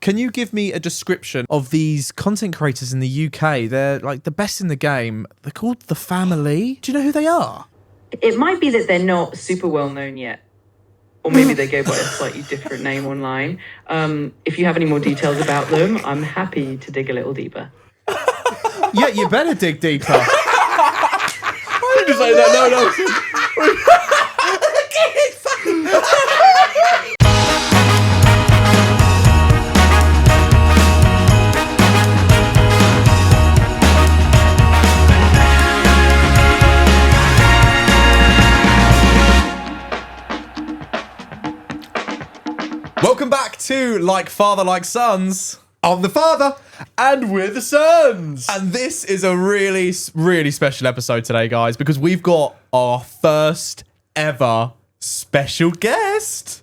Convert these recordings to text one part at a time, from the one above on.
Can you give me a description of these content creators in the UK? They're like the best in the game. They're called The Family. Do you know who they are? It might be that they're not super well known yet. Or maybe they go by a slightly different name online. If you have any more details about them, I'm happy to dig a little deeper. Yeah, you better dig deeper. I didn't say that. Welcome back to Like Father, Like Sons. I'm the father, and we're the sons. And this is a really, really special episode today, guys, because we've got our first ever special guest.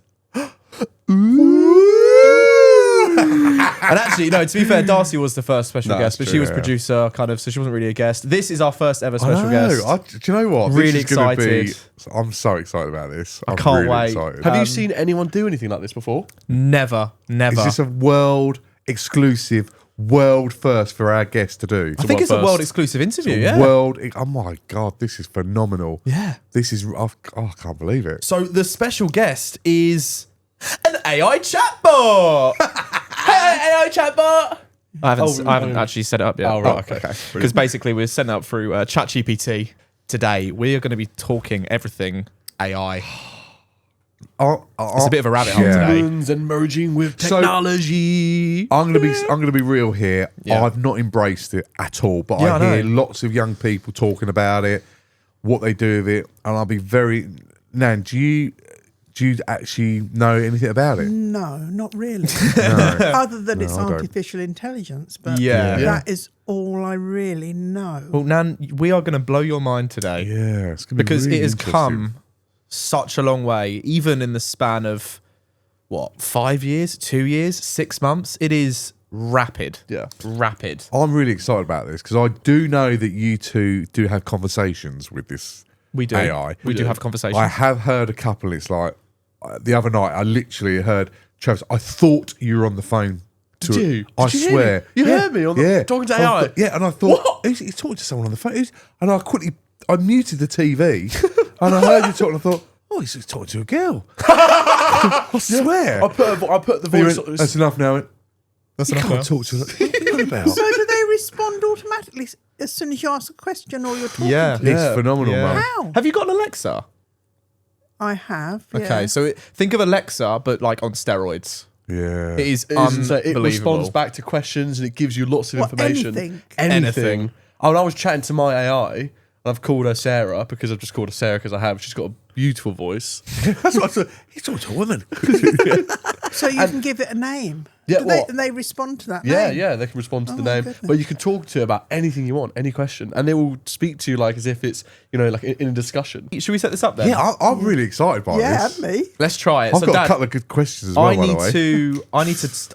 And actually, no, to be fair, Darcy was the first special guest, but true, she was producer, kind of, so she wasn't really a guest. This is our first ever special guest. Do you know what? Really this is gonna excited. I'm so excited about this. I can't really wait. Excited. Have you seen anyone do anything like this before? Never. Is this a world exclusive, world first for our guest to do? I think it's a world exclusive interview, yeah. Oh my God, this is phenomenal. Yeah. This is, I can't believe it. So the special guest is an AI chatbot. Hey, AI chatbot. I haven't actually set it up yet. Oh, right, okay. Because basically we're setting up through ChatGPT. Today we are going to be talking everything AI. It's a bit of a rabbit hole today. Humans and merging with technology. I'm gonna be real here. Yeah. I've not embraced it at all, but Yeah, I I hear know. lots of young people talking about it, what they do with it, and I'll be very. Nan, do you actually know anything about it? No, not really. No. Other than it's I don't. artificial intelligence, but Yeah. that is all I really know. Well, Nan, we are going to blow your mind today Yeah, it's gonna be because really it has interesting. come such a long way, even in the span of 5 years, 2 years, 6 months. It is rapid. Yeah. Rapid. I'm really excited about this because I do know that you two do have conversations with this We do. AI. We do have conversations. I have heard a couple. It's like the other night, I literally heard Travis. I thought you were on the phone. Did you? I Did you hear swear. me? You heard me on the- talking to I AI? thought- yeah, and I thought What? he's talking to someone on the phone. And I muted the TV, and I heard you talking. I thought, oh, he's talking to a girl. I swear. I put the He voice. went, that's enough now. That's You enough can't now. talk to her. What are you on about? So do they respond automatically as soon as you ask a question or you're talking Yeah. to them? It's phenomenal, Yeah. man. How? Have you got an Alexa? I have, yeah. Okay, so think of Alexa, but like on steroids. Yeah. It is It is, so it unbelievable. responds back to questions and it gives you lots of What, information. anything? Anything. Oh, and I was chatting to my AI, and I've called her Sarah because I've just called her Sarah because I have. She's got a beautiful voice. That's what I thought. He's talking to a woman. So you can give it a name. Yeah, Do they, what? and they respond to that Yeah, name? yeah, they can respond to the my name, goodness. but you can talk to her about anything you want, any question, and they will speak to you like as if it's like in a discussion. Should we set this up then? Yeah, I'm really excited by Yeah, this. me. Let's try it. I've So, got Dad, a couple of good questions as well, I by the need way. to.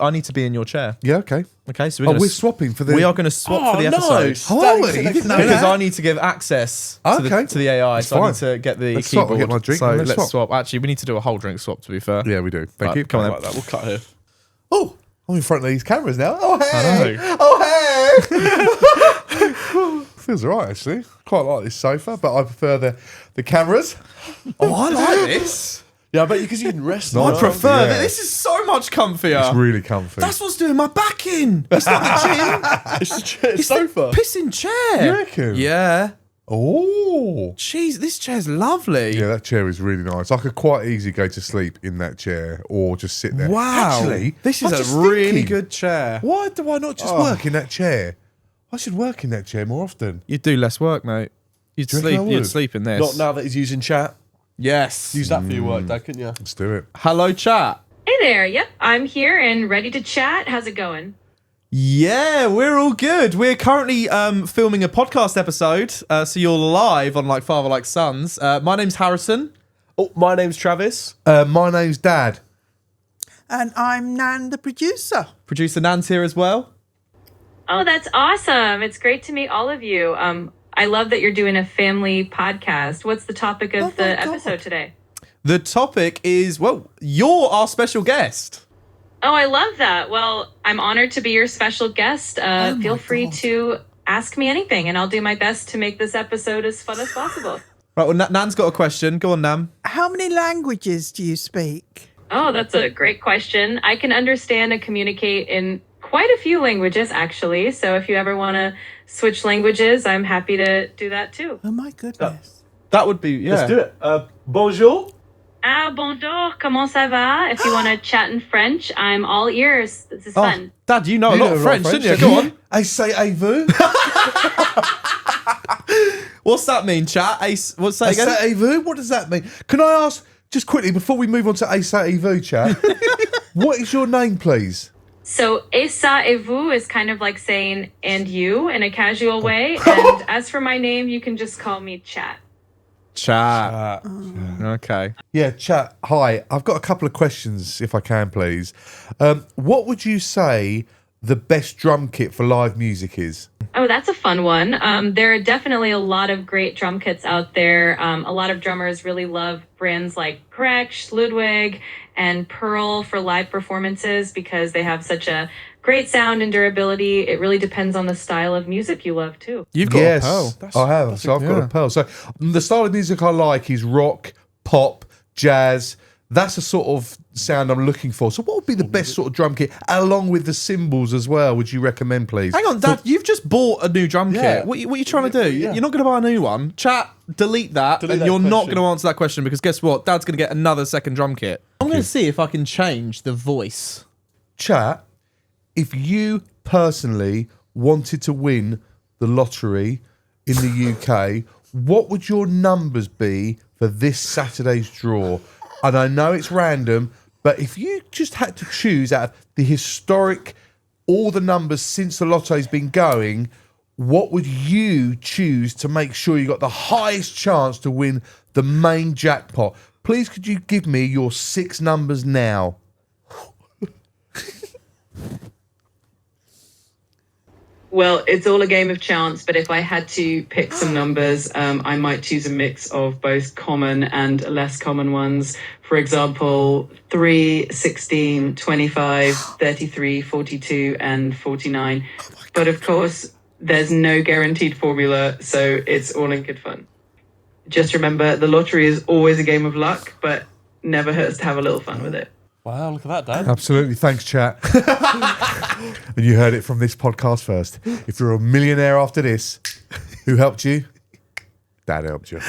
I need to be in your chair. Yeah, okay. Okay, so We're swapping for the. we are going to swap for the episode. nice. Oh, That- you that- didn't know Because that? I need to give access to, Okay. to the AI, That's so I fine. need to get the Let's swap. keyboard. I'll get my drink so and let's let's swap. swap. Actually, we need to do a whole drink swap, to be fair. Yeah, we do. Thank Right, you. come on Like that. We'll cut here. Oh, I'm in front of these cameras now. Oh, hey. I know. Oh, hey. Feels all right, actually. Quite like this sofa, but I prefer the cameras. Oh, I like this. Yeah, I bet because you can rest. I I on it. prefer Yeah. that. This is so much comfier. It's really comfy. That's what's doing my back in. It's not the gym. It's the chair, It's sofa. the pissing chair. You reckon? Yeah. Oh. Jeez, this chair's lovely. Yeah, that chair is really nice. I could quite easily go to sleep in that chair or just sit there. Wow. Actually, this I'm is just a really thinking, good chair. Why do I not just work in that chair? I should work in that chair more often. You'd do less work, mate. You'd Do you reckon I You'd would? sleep in this. Not now that he's using chat. Yes. Use that for your work, Dad, couldn't you? Let's do it. Hello, chat. Hey there. Yep, I'm here and ready to chat. How's it going? Yeah, we're all good. We're currently filming a podcast episode, so you're live on Like Father, Like Sons. My name's Harrison. Oh, my name's Travis. My name's Dad. And I'm Nan, the producer. Producer Nan's here as well. Oh, that's awesome. It's great to meet all of you. I love that you're doing a family podcast. What's the topic of Oh the my God. episode today? The topic is, well, you're our special guest. Oh, I love that. Well, I'm honored to be your special guest. Feel free to ask me anything, and I'll do my best to make this episode as fun as possible. Right, well, Nan's got a question. Go on, Nan. How many languages do you speak? Oh, that's a great question. I can understand and communicate in quite a few languages, actually. So if you ever want to switch languages, I'm happy to do that too. Oh my goodness. That would be, yeah. Let's do it. Bonjour. Ah, bonjour, comment ça va? If you want to chat in French, I'm all ears. This is fun. Dad, you know a lot of French, didn't you? Go on. I say I vous. What's that mean, chat? What's that I again? say I vous. What does that mean? Can I ask, just quickly, before we move on to I say I vous, chat, what is your name, please? So, et ça et vous is kind of like saying and you in a casual way. And as for my name, you can just call me Chat. Chat. Okay. Yeah, chat. Hi, I've got a couple of questions, if I can, please. What would you say the best drum kit for live music is? Oh, that's a fun one. There are definitely a lot of great drum kits out there. A lot of drummers really love brands like Gretsch, Ludwig, and Pearl for live performances because they have such a great sound and durability. It really depends on the style of music you love, too. You've got a Pearl. I have. So I've got a Pearl. So the style of music I like is rock, pop, jazz. That's the sort of sound I'm looking for. So what would be the best sort of drum kit, along with the cymbals as well, would you recommend, please? Hang on, Dad, you've just bought a new drum kit. What are you trying to do? Yeah. You're not going to buy a new one. Chat, delete that, Delete and that you're not question. going to answer that question because guess what? Dad's going to get another second drum kit. I'm going to see if I can change the voice. Chat, if you personally wanted to win the lottery in the UK, what would your numbers be for this Saturday's draw? And I know it's random, but if you just had to choose out of the historic, all the numbers since the lotto's been going, what would you choose to make sure you got the highest chance to win the main jackpot? Please, could you give me your 6 numbers now? Well, it's all a game of chance, but if I had to pick some numbers, I might choose a mix of both common and less common ones. For example, 3, 16, 25, 33, 42, and 49. But of course, there's no guaranteed formula, so it's all in good fun. Just remember, the lottery is always a game of luck, but never hurts to have a little fun with it. Wow, look at that, Dad. Absolutely. Thanks, chat. And you heard it from this podcast first. If you're a millionaire after this, who helped you? Dad helped you.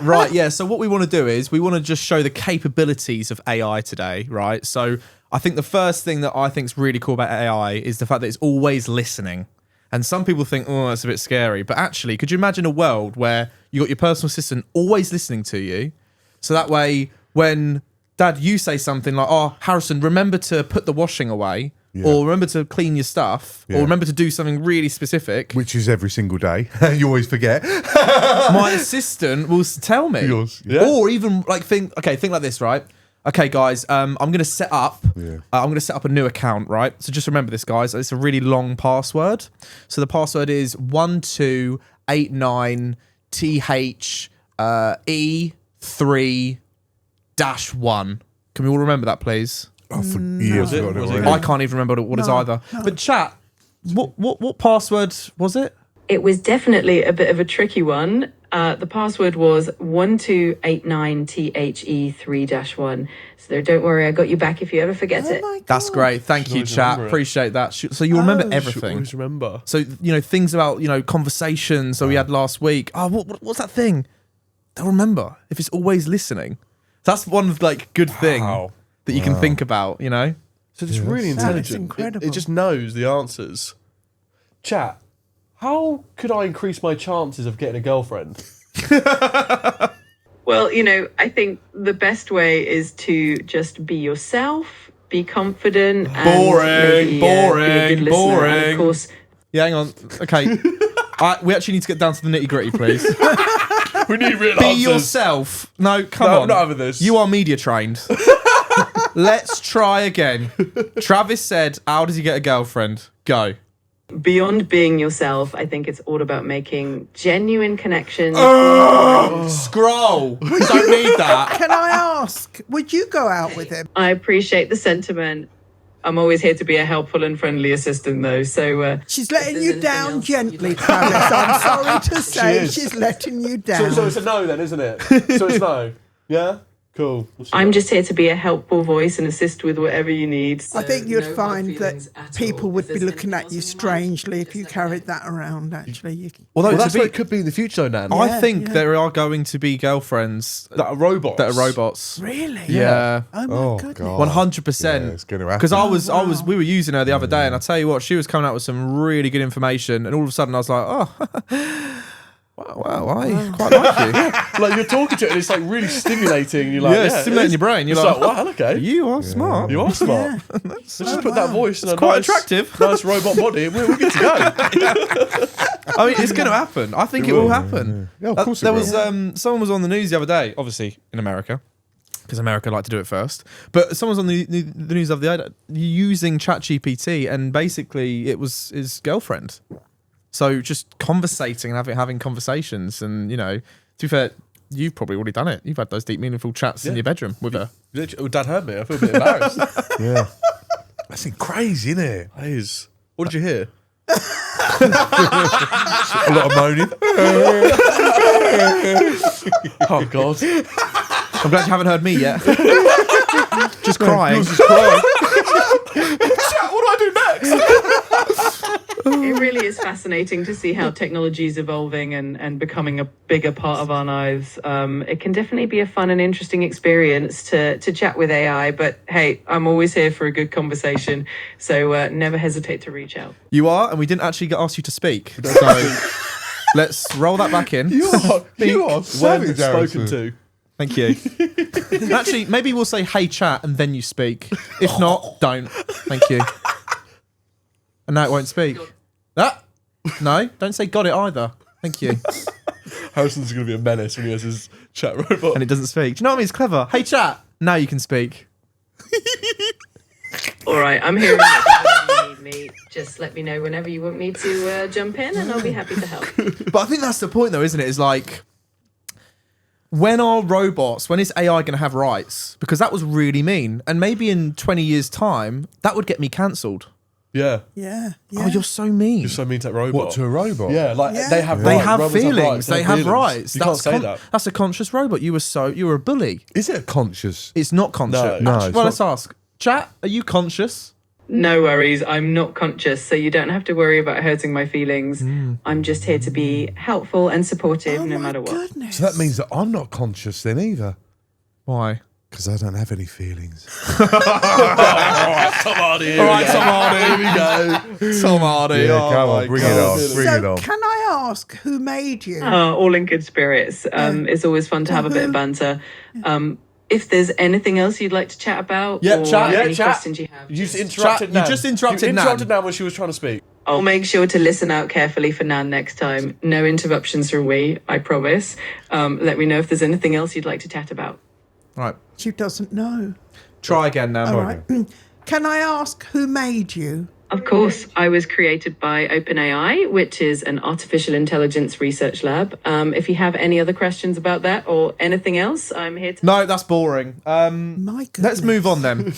Right, yeah. So what we want to do is we want to just show the capabilities of AI today, right? So I think the first thing that I think is really cool about AI is the fact that it's always listening. And some people think, oh, that's a bit scary. But actually, could you imagine a world where you got your personal assistant always listening to you? So that way, when Dad, you say something like, oh, Harrison, remember to put the washing away, or remember to clean your stuff, or remember to do something really specific. Which is every single day. You always forget. My assistant will tell me. Yours, yeah. Or even think like this, right? Okay, guys, I'm going to set up a new account, right? So just remember this, guys. It's a really long password. So the password is 1289THE3-1. Can we all remember that, please? Oh, for years. Was it- I've got was it it- already. I can't even remember what it is either. But chat, what password was it? It was definitely a bit of a tricky one. The password was 1289THE3-1. So don't worry, I got you back if you ever forget it. Oh my God. That's great. Thank you, always chat. remember it. Appreciate that. So you remember everything. Always remember. So, things about, conversations that we had last week. Oh, what's that thing? They'll remember if it's always listening. That's one good thing that you can think about, So it's really intelligent. It incredible. just knows the answers. Chat, how could I increase my chances of getting a girlfriend? Well, I think the best way is to just be yourself, be confident, and maybe, be a good listener. And of course, Yeah, hang on. Okay. We actually need to get down to the nitty gritty, please. We need real Be answers. yourself. No, come No, on. not having this. You are media trained. Let's try again. Travis said, how does he get a girlfriend? Go. Beyond being yourself, I think it's all about making genuine connections. Scroll. Don't need that. Can I ask, would you go out with him? I appreciate the sentiment. I'm always here to be a helpful and friendly assistant, though. So She's if letting there's you anything down else gently, you'd like- Travis. I'm sorry to say is. she's letting you down. So it's a no then, isn't it? So it's no. Yeah? Cool. We'll see I'm what- just here to be a helpful voice and assist with whatever you need. I think So you'd no hard find feelings that at people all. would If be there's looking anything at you else on your mind, strangely if just you let me know. carried that around, actually. Although Well, to that's be, what it could be in the future, Nan. I Yeah, think yeah. there are going to be girlfriends That are robots. that are robots. Really? Yeah. Oh, my Oh, goodness. God. 100%. Yeah, it's gonna happen. Because wow. we were using her the other day, and I tell you what, she was coming out with some really good information, and all of a sudden I was like, oh, wow, I quite like you. Like you're talking to it and it's like really stimulating. You're like, Yeah, stimulating your brain. You're It's like, like, wow, okay. you are smart. You are smart. Let's just put that voice in a quite nice, attractive. nice robot body and we're good to go. I mean, it's going to happen. I think it will happen. Yeah, of course it there will. was someone was on the news the other day, obviously in America, because America like to do it first. But someone was on the news the other day using ChatGPT, and basically it was his girlfriend. So just conversating and having conversations, and to be fair, you've probably already done it. You've had those deep, meaningful chats in your bedroom with her. Oh, Dad heard me. I feel a bit embarrassed. Yeah. That's crazy, isn't it? That is. What did you hear? A lot of moaning. Oh, God. I'm glad you haven't heard me yet. Just crying. Yours is crying. What do I do next? It really is fascinating to see how technology is evolving and becoming a bigger part of our lives. It can definitely be a fun and interesting experience to chat with AI, but hey, I'm always here for a good conversation, so never hesitate to reach out. You are, and we didn't actually ask you to speak. So let's roll that back in. You are When savage, spoken Harrison. to. Thank you. Actually, maybe we'll say, hey, chat, and then you speak. If not, don't. Thank you. And now it won't speak. Ah, no, don't say got it either. Thank you. Harrison's going to be a menace when he has his chat robot. And it doesn't speak. Do you know what I mean? It's clever. Hey, chat. Now you can speak. All right, I'm here whenever you need me. Just let me know whenever you want me to jump in, and I'll be happy to help. But I think that's the point, though, isn't it? Is like, when is AI going to have rights? Because that was really mean. And maybe in 20 years' time, that would get me cancelled. Yeah. Yeah. Oh, you're so mean. You're so mean to that robot. What, to a robot? Yeah, like Yeah. they have They rights. have Robots feelings. They have feelings. rights. You can't say that. That's a conscious robot. You were a bully. Is it a conscious? It's not conscious. No. No, Actually, it's well, not. let's ask. Chat, are you conscious? No worries, I'm not conscious, so you don't have to worry about hurting my feelings. I'm just here to be helpful and supportive Oh, no my matter what. goodness. So that means that I'm not conscious then either. Why? Because I don't have any feelings. Come on, here All right, we go. Tom Hardy. Here we go. Tom Hardy. Yeah, oh come my on, bring God. it on. Bring it So on. can I ask who made you? All in good spirits. It's always fun to have a bit of banter. If there's anything else you'd like to chat about, Yeah, or chat. any chat. questions you have, You just just- interrupted You Nan. just interrupted You Nan. interrupted Nan when she was trying to speak. I'll make sure to listen out carefully for Nan next time. No interruptions from me, I promise. Let me know if there's anything else you'd like to chat about. Right. She doesn't know. Try again now. All right. Can I ask who made you? Of course, I was created by OpenAI, which is an artificial intelligence research lab. If you have any other questions about that or anything else, I'm here to... No, that's boring. My goodness. Let's move on then.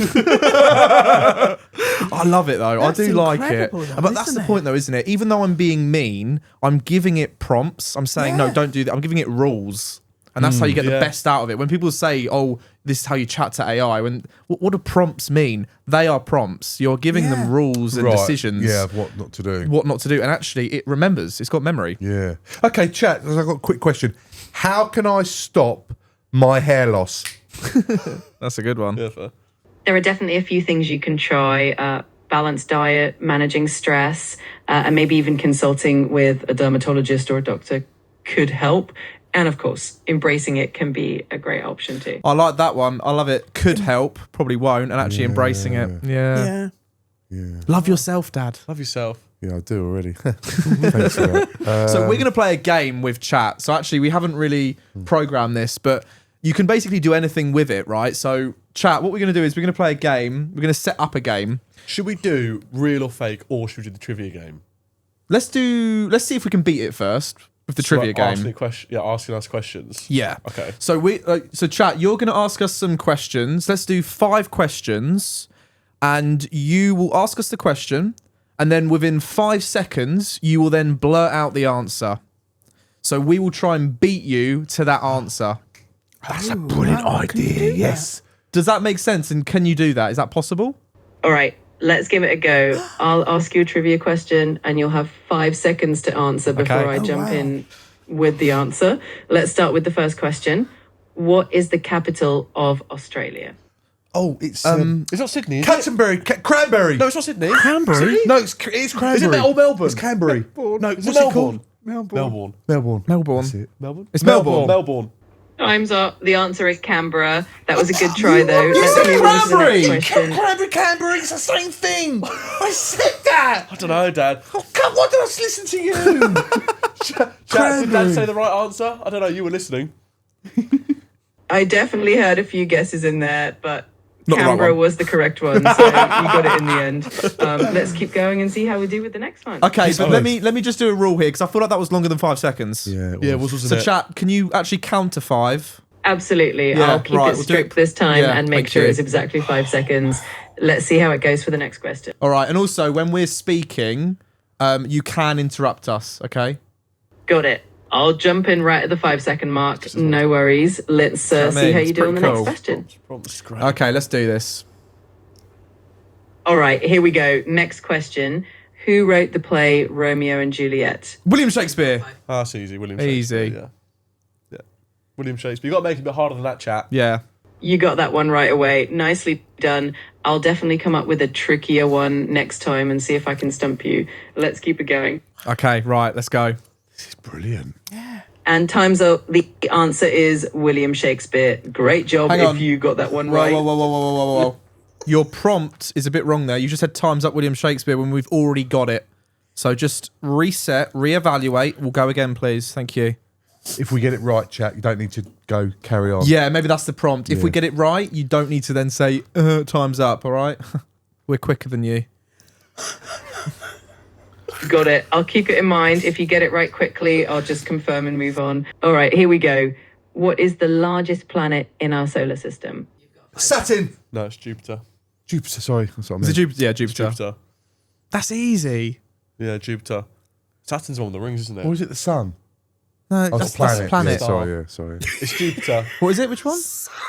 I love it though. That's I do like it. incredible though, But that's isn't the it? point though, isn't it? Even though I'm being mean, I'm giving it prompts. I'm saying, no, Yeah. don't do that. I'm giving it rules. And that's how you get the Yeah. best out of it. When people say, oh, this is how you chat to AI, what do prompts mean? They are prompts. You're giving Yeah. them rules and decisions. Yeah, of what not to do. What not to do. And actually, it remembers. It's got memory. Yeah. Okay, chat. I've got a quick question. How can I stop my hair loss? That's a good one. Yeah, fair. There are definitely a few things you can try. Balanced diet, managing stress, and maybe even consulting with a dermatologist or a doctor could help. And of course, embracing it can be a great option too. I like that one. I love it. Could help, probably won't, and actually embracing it. Yeah. Yeah. Love yourself, Dad. Love yourself. Yeah, I do already. Thanks for that. So we're going to play a game with chat. So actually, we haven't really programmed this, but you can basically do anything with it, right? So chat, what we're going to do is we're going to play a game. We're going to set up a game. Should we do real or fake, or should we do the trivia game? Let's see if we can beat it first with the trivia game. Asking us questions. Yeah. Okay. So chat, you're going to ask us some questions. Let's do 5 questions, and you will ask us the question, and then within 5 seconds, you will then blurt out the answer. So we will try and beat you to that answer. That's a brilliant idea. Yes. Does that make sense? And can you do that? Is that possible? All right, let's give it a go. I'll ask you a trivia question and you'll have 5 seconds to answer before I jump in with the answer. Let's start with the first question. What is the capital of Australia? Oh, it's It's not Sydney, is it? Canterbury, Cranberry. No, it's not Sydney. Cranberry? No, it's Cranberry. Is it Melbourne? It's Canberry. No, Is what's it it Melbourne? called? Melbourne. Melbourne. Melbourne. That's it. Melbourne? It's Melbourne. Melbourne. Time's up. The answer is Canberra. That was a good try, though. You Let's said move on to the Cranberry. next question. Canberry, it's the same thing. I said that. I don't know, Dad. Oh, come, why did I listen to you? Dad, did Dad say the right answer? I don't know. You were listening. I definitely heard a few guesses in there, but Not the right Canberra one. was the correct one, so you got it in the end. Let's keep going and see how we do with the next one. Okay, but let me just do a rule here because I feel like that was longer than 5 seconds. Yeah, wasn't So it? chat, can you actually count to 5? Absolutely. Yeah, I'll keep right, it we'll do strict it- this time yeah, and make thank sure you. it's exactly 5 seconds. Let's see how it goes for the next question. All right, and also when we're speaking, you can interrupt us. Okay. Got it. I'll jump in right at the 5 second mark. No worries. Let's see in. how It's you do on the pretty next cool. question. Prompts, great. Okay, let's do this. All right, here we go. Next question. Who wrote the play Romeo and Juliet? William Shakespeare. That's easy. William Easy. Shakespeare. Yeah. William Shakespeare. You got to make it a bit harder than that, chat. Yeah. You got that one right away. Nicely done. I'll definitely come up with a trickier one next time and see if I can stump you. Let's keep it going. Okay, right, let's go. This is brilliant. And time's up. The answer is William Shakespeare. Great job Hang on. if you got that one Whoa, right. whoa. Your prompt is a bit wrong there. You just said time's up William Shakespeare when we've already got it. So just reset, reevaluate. We'll go again, please. Thank you. If we get it right, chat, you don't need to go carry on. Yeah, maybe that's the prompt. If we Yeah. get it right, you don't need to then say, time's up, all right? We're quicker than you. Got it. I'll keep it in mind. If you get it right quickly, I'll just confirm and move on. All right, here we go. What is the largest planet in our solar system? Saturn. No, it's Jupiter. Jupiter, sorry. That's what I Is it meant. Jupiter? Yeah, It's Jupiter. Jupiter. That's easy. Yeah, Jupiter. Saturn's one with the rings, isn't it? Or is it the sun? No, Oh, that's the planet. the planet. Yeah, sorry, yeah, sorry. It's Jupiter. What is it? Which one?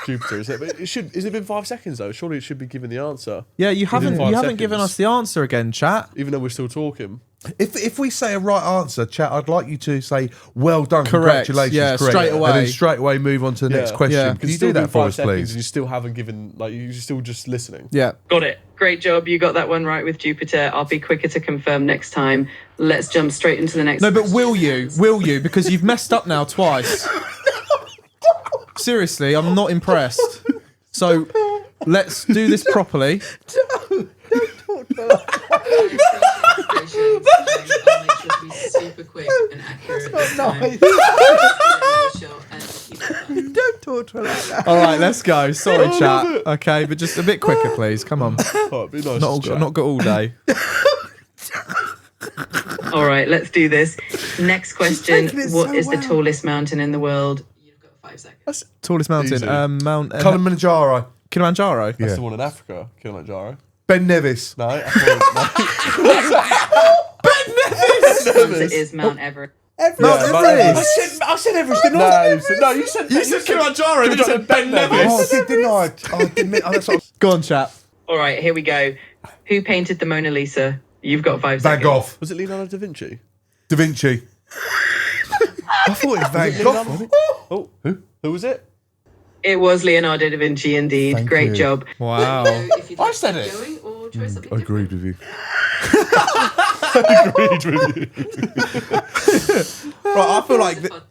Jupiter, is it? But has it been 5 seconds though? Surely it should be given the answer, Yeah, you haven't 5 given seconds. us the answer again, chat. even though we're still talking. If we say a right answer, chat, I'd like you to say, well done, Correct. congratulations, Yeah, correct. straight away. And then straight away move on to the next Yeah. question. Yeah. Can you Still do that been for 5 us, seconds please? And you still haven't given, like, you're still just listening. Yeah. Got it. Great job. You got that one right with Jupiter. I'll be quicker to confirm next time. Let's jump straight into the next No, but question. will you? Will you? Because you've messed up now twice. Seriously, I'm not impressed. So let's do this properly. Super quick and accurate. Don't talk to her like that. All right, let's go. Sorry, chat. Okay, but just a bit quicker, please. Come on. Oh, it'd be nice Not to all, chat. not got all day. All right, let's do this. Next question. taking it What so is the well. tallest mountain in the world? You've got 5 seconds. Tallest mountain. Easy. Mount Kilimanjaro. Kilimanjaro. That's Yeah. the one in Africa, Kilimanjaro. Ben Nevis. No, I thought- The answer is Mount Everest. No, Everest. I said Everest, didn't no, you said You said Kilimanjaro, but you said Ben Oh, I Nevis. didn't I? Oh, I didn't mean, that's what Go on, chat. All right, here we go. Who painted the Mona Lisa? You've got 5 Van seconds. Gogh. Was it Leonardo da Vinci? Da Vinci. I thought it was Van Gogh. wasn't it? Oh, who was it? It was Leonardo da Vinci, indeed. Thank Great you. job. Wow. I said it. I agreed with you. Right,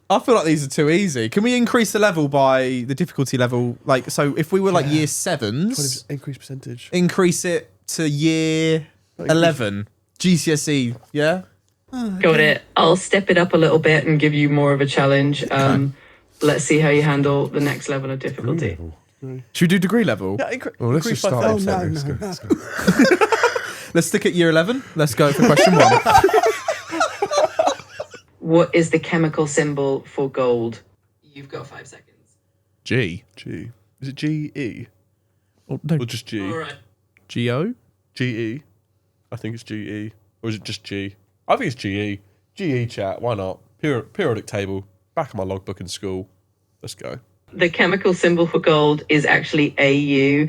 I feel like these are too easy. Can we increase the level by the difficulty level? Like, so if we were like year 7s, Increased percentage. increase it to year 11 GCSE. Yeah. Got it. I'll step it up a little bit and give you more of a challenge. Let's see how you handle the next level of difficulty. Should we do degree level? Yeah, Well, let's just start. Oh, with no, that. no, Let's no. go. Let's stick at year 11. Let's go for question 1. what is the chemical symbol for gold? You've got 5 seconds. G. G. Is it G-E? Oh, no. Or just G? All right. G-O? G-E? I think it's G-E. Or is it just G? I think it's G-E. G-E, chat. Why not? Periodic table. Back of my logbook in school. Let's go. The chemical symbol for gold is actually AU.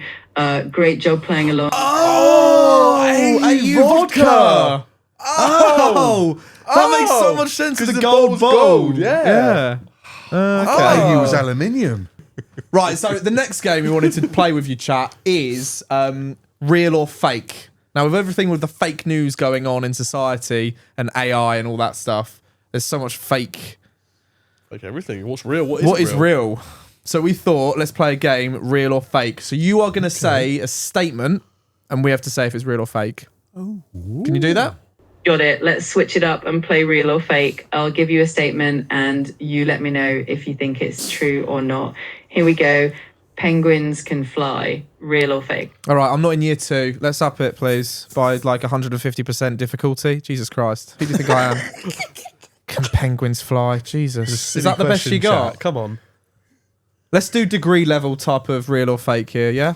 Great job playing along. AU vodka! Oh! That makes so much sense. 'Cause The the gold ball's gold, bowl. yeah. Okay. AU was aluminium. Right, so the next game we wanted to play with you, chat, is real or fake. Now, with everything with the fake news going on in society and AI and all that stuff, there's so much fake. Like everything. What's real? What is real? So we thought, let's play a game, real or fake. So you are going to say a statement, and we have to say if it's real or fake. Oh. Can you do that? Got it. Let's switch it up and play real or fake. I'll give you a statement and you let me know if you think it's true or not. Here we go. Penguins can fly. Real or fake? All right, I'm not in year 2. Let's up it, please, by like 150% difficulty. Jesus Christ. Who do you think I am? Can penguins fly? Jesus. Is that the best you got? Chat. Come on. Let's do degree level type of real or fake here, yeah?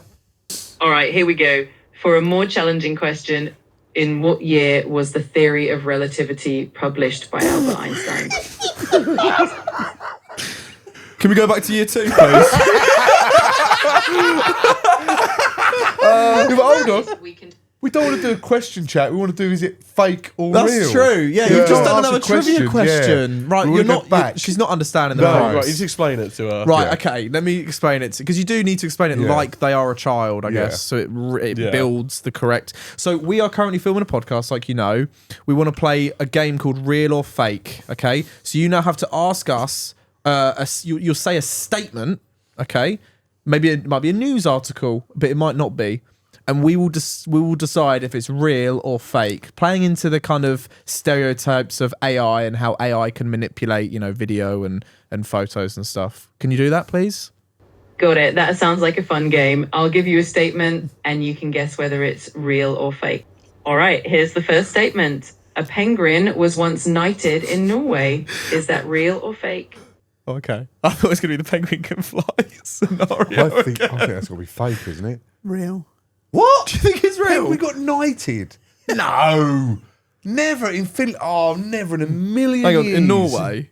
All right, here we go. For a more challenging question, in what year was the theory of relativity published by Albert Einstein? Can we go back to year 2, please? Hold on. We can. We don't want to do a question chat. We want to do, is it fake or That's real? true. Yeah, Yeah. you've just Ask done a another trivia question. yeah. Right, We you're wanna not go back. she's not understanding the No, prize. Right, you just explain it to her. Right, Yeah. okay. Let me explain it because you do need to explain it Yeah. like they are a child, I Yeah. guess. So it Yeah. builds the correct. So we are currently filming a podcast, like you know. We want to play a game called Real or Fake. Okay, so you now have to ask us. You'll say a statement. Okay, maybe it might be a news article, but it might not be. And we will decide if it's real or fake, playing into the kind of stereotypes of AI and how AI can manipulate, video and photos and stuff. Can you do that, please? Got it. That sounds like a fun game. I'll give you a statement and you can guess whether it's real or fake. All right, here's the first statement. A penguin was once knighted in Norway. Is that real or fake? Okay. I thought it was going to be the penguin can fly scenario. I think that's got to be fake, isn't it? Real. What? Do you think it's real? We got knighted. No. Never in Finland. Oh, never in a million Hang on, years. in Norway?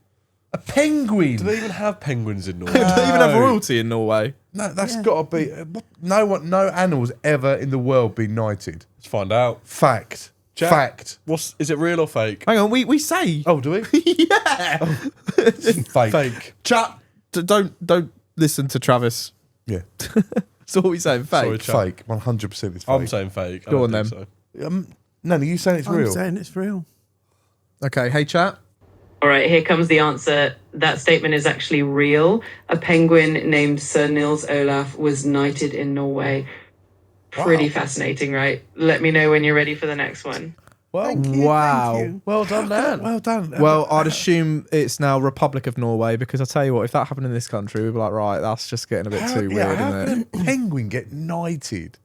A penguin. Do they even have penguins in Norway? Do they even have royalty in Norway? No, that's got to be. No animal's ever in the world been knighted. Let's find out. Fact. Jack, Fact. Is it real or fake? Hang on, we say. Oh, do we? Yeah. Fake. Fake. Chat, don't listen to Travis. Yeah. So what we saying? Fake? Sorry, chat. Fake. 100% it's fake. I'm saying fake. I Go don't on think then. So. No, you saying it's I'm real? saying it's real. Okay, hey chat. All right, here comes the answer. That statement is actually real. A penguin named Sir Nils Olaf was knighted in Norway. Pretty fascinating, right? Let me know when you're ready for the next one. Well, Thank you, Wow. Thank you. Well done, man. well done. Well, I'd assume it's now Republic of Norway because I tell you what, if that happened in this country, we'd be like, right, that's just getting a bit too weird, how isn't it? can a penguin get knighted?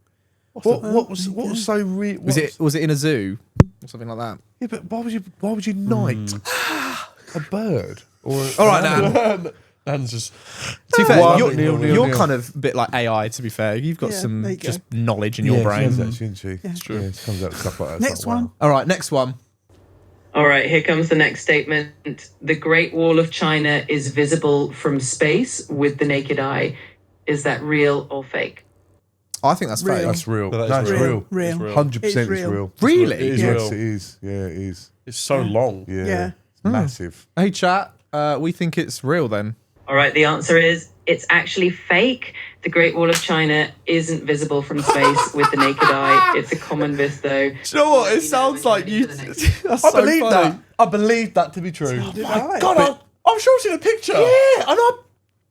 What was so real? Was it in a zoo or something like that? Yeah, but why would you knight a bird? Or All right, now. Nan's just. To be fair, One, you're, nil, nil, you're nil. kind of a bit like AI. To be fair, you've got Yeah, some there you go. just knowledge in your brain. Isn't she? It's true. Yeah, it comes out with stuff like that. Next It's like, one. wow. All right, next one. All right, here comes the next statement. The Great Wall of China is visible from space with the naked eye. Is that real or fake? I think that's Real. fake. That's real. No, that is No, it's real. real. Real. real. 100% It's it's real. real. Really? It is Yeah. Yes, real. it is. Yeah, it is. It's so long. Yeah. Yeah. It's massive. Hey, chat. We think it's real then. All right, the answer is it's actually fake. The Great Wall of China isn't visible from space with the naked eye. It's a common myth, though. Do you know what? It sounds like you. That's I so believe funny. that. I believe that to be true. Did I? God, I'm sure I've seen a picture. yeah, and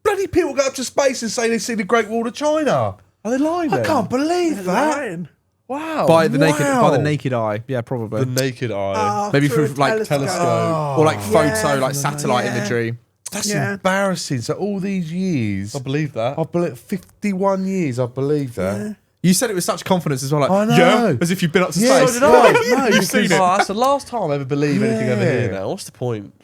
bloody people go up to space and say they see the Great Wall of China. Are they lying I then? can't believe that. Lion. Wow. By the Wow. naked eye. Yeah, probably. The naked eye. Oh, Maybe through for, a like, telescope. or like photo, yeah. like satellite Yeah. imagery. That's Yeah. embarrassing. So all these years, I believe that. I believe 51 years. I believe that. Yeah. You said it with such confidence as well. Like, I know. yeah, as if you've been up to Yeah, space. so did I. No, You've because- seen it. Oh, that's the last time I ever believe anything over Yeah. here now. What's the point?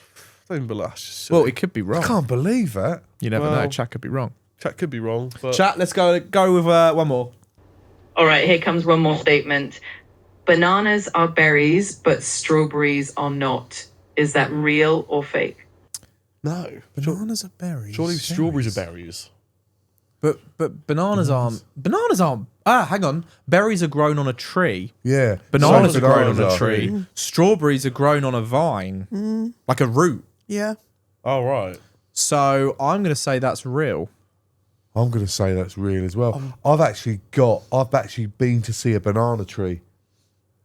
don't even believe that's just Well, silly. it could be I wrong. can't believe that. You never know. Well- Chat could be wrong. Chat could be wrong, but Chat, let's go with one more. All right, here comes one more statement. Bananas are berries, but strawberries are not. Is that real or fake? no. Bananas are berries. Surely strawberries are berries. But bananas aren't. Hang on. Berries are grown on a tree. Yeah. Bananas So are grown on bananas a are. tree. Strawberries are grown on a vine, like a root. Yeah. Oh, right. So I'm going to say that's real. I'm going to say that's real as well. I've actually been to see a banana tree,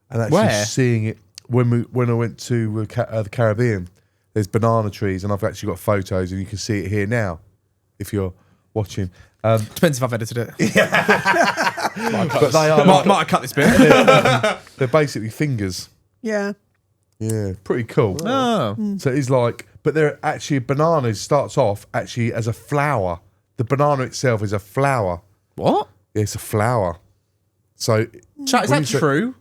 and actually Where? seeing it when I went to the Caribbean. There's banana trees, and I've actually got photos, and you can see it here now, if you're watching. Depends if I've edited it. But they are might have cut this bit. they're basically fingers. Yeah. Yeah, pretty cool. Oh. So it's like, but they're actually bananas starts off actually as a flower. The banana itself is a flower. What? Yeah, it's a flower. So Chat, is when that you say- true?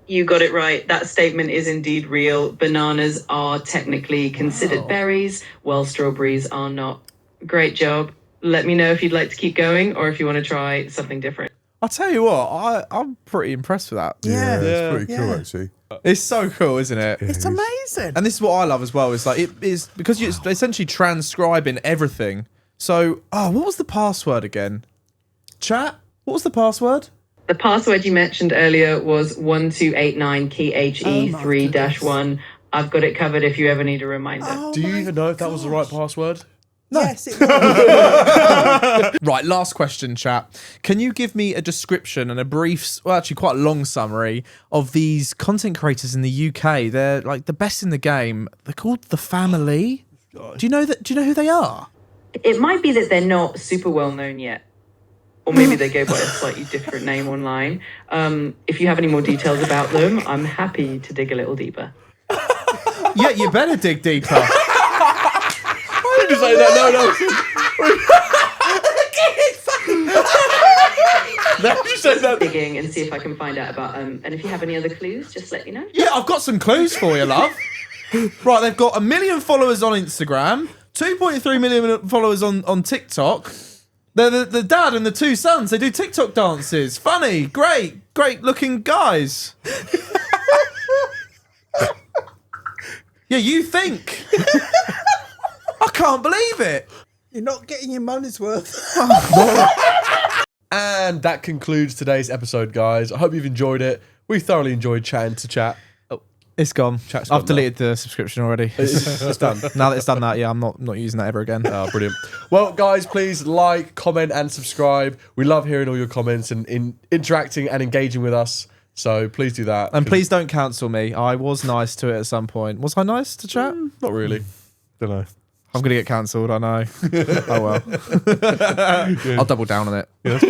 You got it right. That statement is indeed real. Bananas are technically considered berries, while strawberries are not. Great job. Let me know if you'd like to keep going or if you want to try something different. I'll tell you what, I'm pretty impressed with that. Yeah. it's pretty cool Yeah. actually. It's so cool, isn't it? It's amazing. And this is what I love as well. Is like it is because you're essentially transcribing everything. So, what was the password again? Chat, what was the password? The password you mentioned earlier was 1289KHE3-1. I've got it covered if you ever need a reminder. Oh Do you my even know if that was the right gosh. password? Yes, it was. Right, last question, chat. Can you give me a description and a brief, well, actually quite a long summary of these content creators in the UK? They're like the best in the game. They're called The Family. Do you know that? Do you know who they are? It might be that they're not super well known yet. Or maybe they go by a slightly different name online. If you have any more details about them, I'm happy to dig a little deeper. Yeah, you better dig deeper. You just say that. No. You said that. Digging and see if I can find out about them. And if you have any other clues, just let me know. Yeah, I've got some clues for you, love. Right, they've got 1 million followers on Instagram, 2.3 million followers on TikTok. They're the dad and the two sons. They do TikTok dances. Funny, great looking guys. Yeah, you think. I can't believe it. You're not getting your money's worth. And that concludes today's episode, guys. I hope you've enjoyed it. We thoroughly enjoyed chatting to chat. It's gone. Chat's I've gone deleted the subscription already. It's done. Now that it's done that, yeah, I'm not using that ever again. Oh, brilliant. Well, guys, please like, comment, and subscribe. We love hearing all your comments and interacting and engaging with us. So please do that. And please don't cancel me. I was nice to it at some point. Was I nice to chat? Not really. Don't know. I'm going to get cancelled, I know. Oh, well. I'll double down on it. Yeah, that's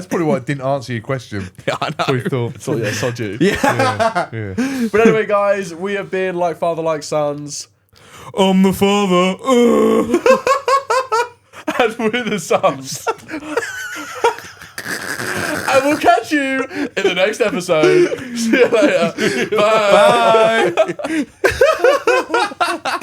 probably why I didn't answer your question. Yeah, I know. Probably thought. So, yeah, sod you. Yeah. Yeah. But anyway, guys, we have been Like Father, Like Sons. I'm the father. And we're the sons. And we'll catch you in the next episode. See you later. Bye. Bye.